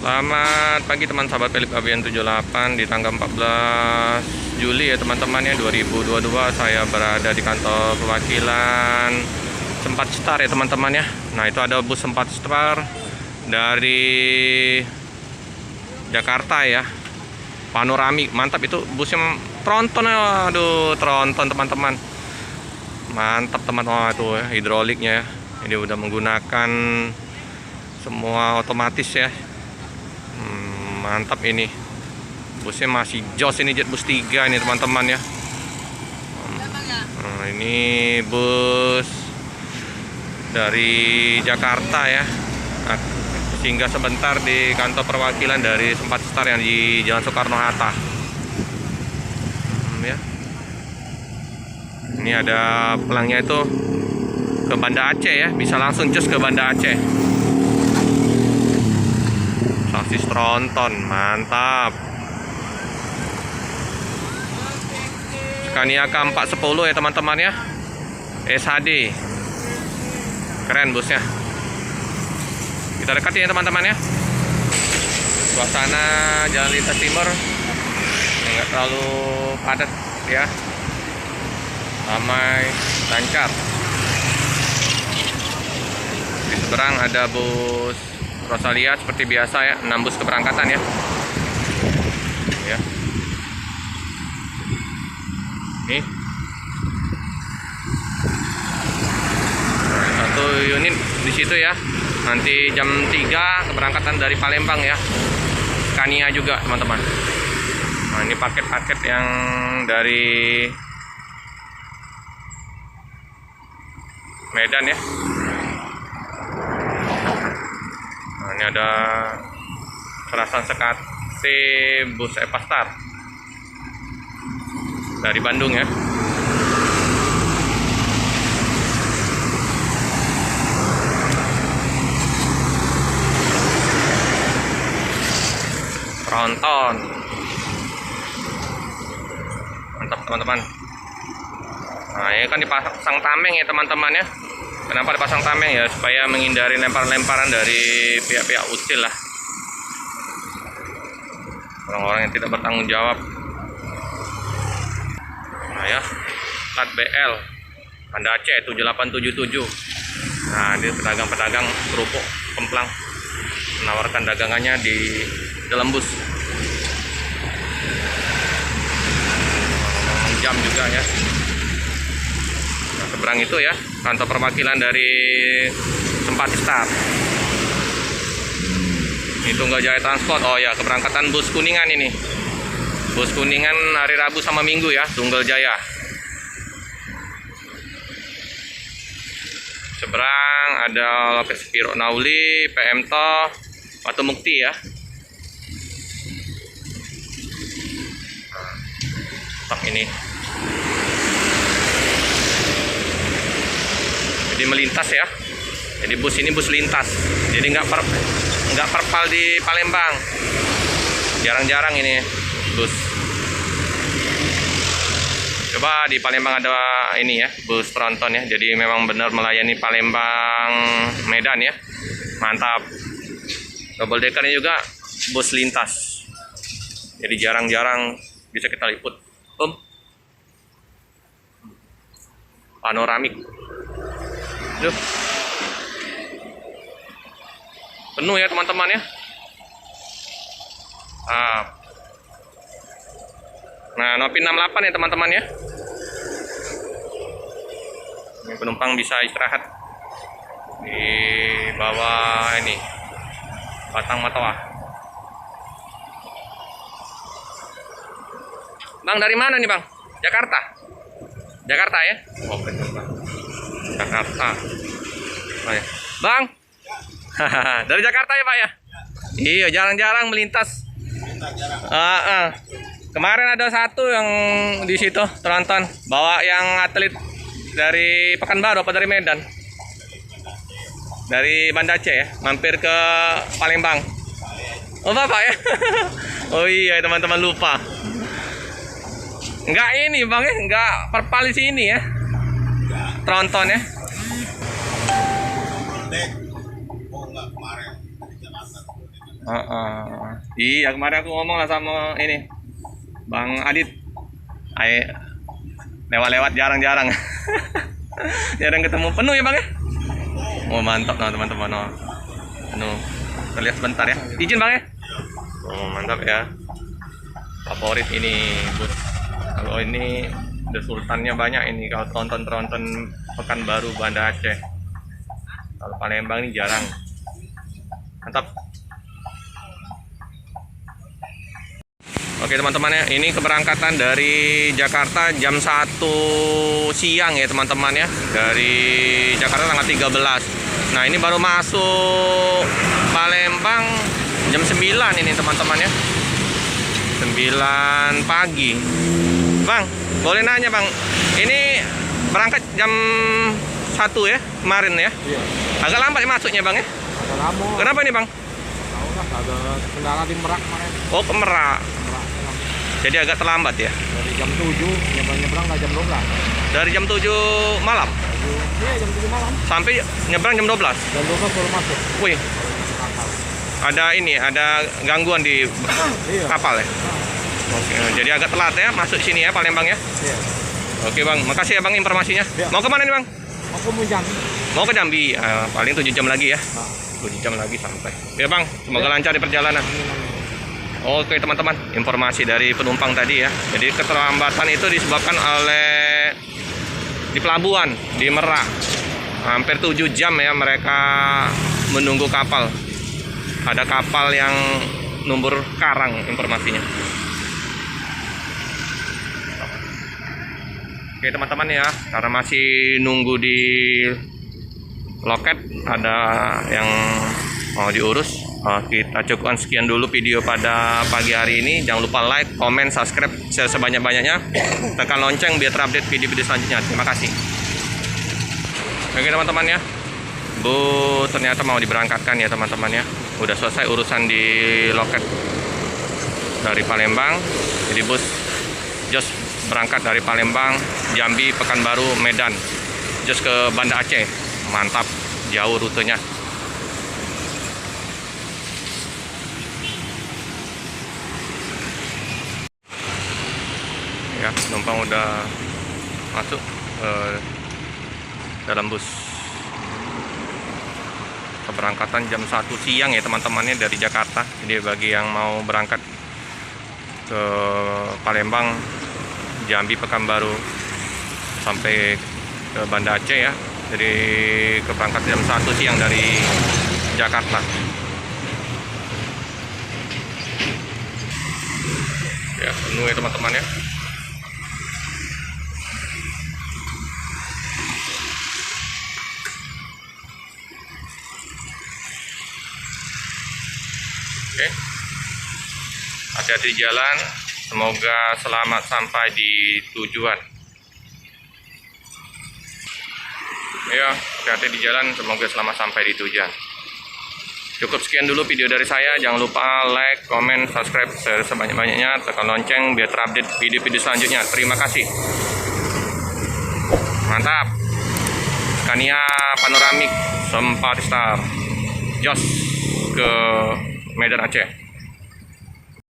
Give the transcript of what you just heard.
Selamat pagi teman sahabat Philip Avian 78 di tanggal 14 Juli ya teman-teman ya 2022. Saya berada di kantor perwakilan Sempat Star ya teman-teman ya. Nah itu ada bus Sempat Star dari Jakarta ya, panoramik, mantap itu busnya. Tronton, aduh Tronton teman-teman, mantap teman-teman. Tuh ya, hidroliknya ya, ini udah menggunakan semua otomatis ya. Mantap ini busnya, masih jos ini, jet bus 3 ini teman-teman ya. Nah, ini bus dari Jakarta ya. Nah, singgah sebentar di kantor perwakilan dari Sempat Star yang di Jalan Soekarno Hatta ya. Ini ada pelangnya itu ke Banda Aceh ya, bisa langsung cus ke Banda Aceh. Sasis Tronton, mantap. Scania K410 ya teman-teman ya, SHD, keren busnya. Kita dekati ya teman-teman ya. Suasana jalan lintas timur nggak terlalu padat ya, ramai, lancar. Di seberang ada bus Rosalia seperti biasa ya, 6 bus keberangkatan ya. Ya. Nih. Satu unit di situ ya. Nanti jam 3 keberangkatan dari Palembang ya. Scania juga, teman-teman. Nah, ini paket-paket yang dari Medan ya. Nah, ini ada Serasan Sekate bus Epastar dari Bandung ya. Tronton, mantap teman-teman. Nah ini kan dipasang tameng ya teman-teman ya. Kenapa dipasang tameng ya? Supaya menghindari lempar-lemparan dari pihak-pihak usil lah, orang-orang yang tidak bertanggung jawab. Nah ya, plat BL Banda Aceh 7877. Nah ini pedagang-pedagang kerupuk kemplang menawarkan dagangannya di dalam bus. Jam juga ya. Nah, seberang itu ya kantor perwakilan dari Sempat Star. Ini Tunggal Jaya Transport. Oh ya, keberangkatan bus Kuningan ini. Bus Kuningan hari Rabu sama Minggu ya, Tunggal Jaya. Seberang ada Lopez Piro Nauli, PM To, Batu Mukti ya. Tak ini. Jadi melintas ya. Jadi bus ini bus lintas. Jadi nggak perpal di Palembang. Jarang-jarang ini bus. Coba di Palembang ada ini ya, bus Tronton ya. Jadi memang benar melayani Palembang Medan ya. Mantap. Double deckernya juga bus lintas. Jadi jarang-jarang bisa kita liput. Panoramik. Duh. Penuh ya teman-teman ya. Nah, Nopi 68 ya teman-teman ya. Ini penumpang bisa istirahat di bawah ini batang matoa. Bang, dari mana nih Bang? Jakarta? Jakarta ya? Oh, Jakarta. Oh, ya. Bang? Dari Jakarta ya Pak ya? Iya, jarang-jarang melintas. Kemarin ada satu yang di situ Tronton, bawa yang atlet dari Pekanbaru apa dari Medan? Dari Banda Aceh ya, mampir ke Palembang. Oh Bapak ya? Oh iya teman-teman, lupa. Enggak ini Bang ya, enggak perpal di sini ya. Tronton ya. Iya, kemarin aku ngomong lah sama ini Bang Adit. Lewat-lewat jarang-jarang. Jarang ketemu. Penuh ya Bang ya? Oh mantap nah teman-teman. Oh. Penuh. Terlihat sebentar ya. Izin Bang ya? Oh mantap ya. Favorit ini bus. Kalau ini The Sultannya banyak ini. Kalau tonton Pekanbaru Banda Aceh. Kalau Palembang ini jarang. Mantap. Oke teman-teman ya, ini keberangkatan dari Jakarta jam 1 siang ya teman-teman ya. Dari Jakarta tanggal 13. Nah ini baru masuk Palembang jam 9 ini teman-teman ya. 9 pagi. Bang, boleh nanya Bang, ini berangkat jam 1 ya kemarin ya? Iya. Agak lambat ya masuknya Bang ya? Agak lama. Kenapa ini Bang? Tahu lah, ada kendala di Merak kemarin. Oh ke Merak. Merak. Jadi agak terlambat ya? Dari jam 7, nyebrang nggak jam 12. Dari jam 7 malam? Iya, jam 7 malam. Sampai nyebrang jam 12? Jam 12 baru masuk. Wih, Kapal. ada gangguan di Iya. kapal ya? Oke, jadi agak telat ya masuk sini ya Palembang ya? Iya. Oke Bang, makasih ya Bang informasinya. Iya. Mau kemana nih Bang? Aku mau jam. Mau ke Jambi, paling 7 jam lagi ya? Nah. 7 jam lagi sampai. Ya Bang, semoga lancar di perjalanan. Oke teman-teman, informasi dari penumpang tadi ya. Jadi keterlambatan itu disebabkan oleh di pelabuhan di Merak. Hampir 7 jam ya mereka menunggu kapal. Ada kapal yang nomor karang informasinya. Oke teman-teman ya, karena masih nunggu di loket, ada yang mau diurus. Kita cukupkan sekian dulu video pada pagi hari ini. Jangan lupa like, komen, subscribe sebanyak-banyaknya. Tekan lonceng biar terupdate video-video selanjutnya. Terima kasih. Oke teman-teman ya, Bu ternyata mau diberangkatkan ya teman-teman ya. Udah selesai urusan di loket dari Palembang. Jadi bus Jos berangkat dari Palembang, Jambi, Pekanbaru, Medan, Jos ke Banda Aceh. Mantap, jauh rutenya. Ya, penumpang udah masuk dalam bus. Keberangkatan jam 1 siang ya teman-temannya dari Jakarta. Jadi bagi yang mau berangkat ke Palembang, Jambi, Pekanbaru sampai ke Banda Aceh ya. Jadi keberangkatan jam 1 siang dari Jakarta. Ya, penuh ya teman-teman ya. Oke, hati-hati di jalan, semoga selamat sampai di tujuan. Ya, hati-hati di jalan, semoga selamat sampai di tujuan. Cukup sekian dulu video dari saya. Jangan lupa like, komen, subscribe sebanyak-banyaknya, tekan lonceng biar terupdate video-video selanjutnya. Terima kasih. Mantap. Scania Panoramik Sempat Star Jos ke Medan Aceh.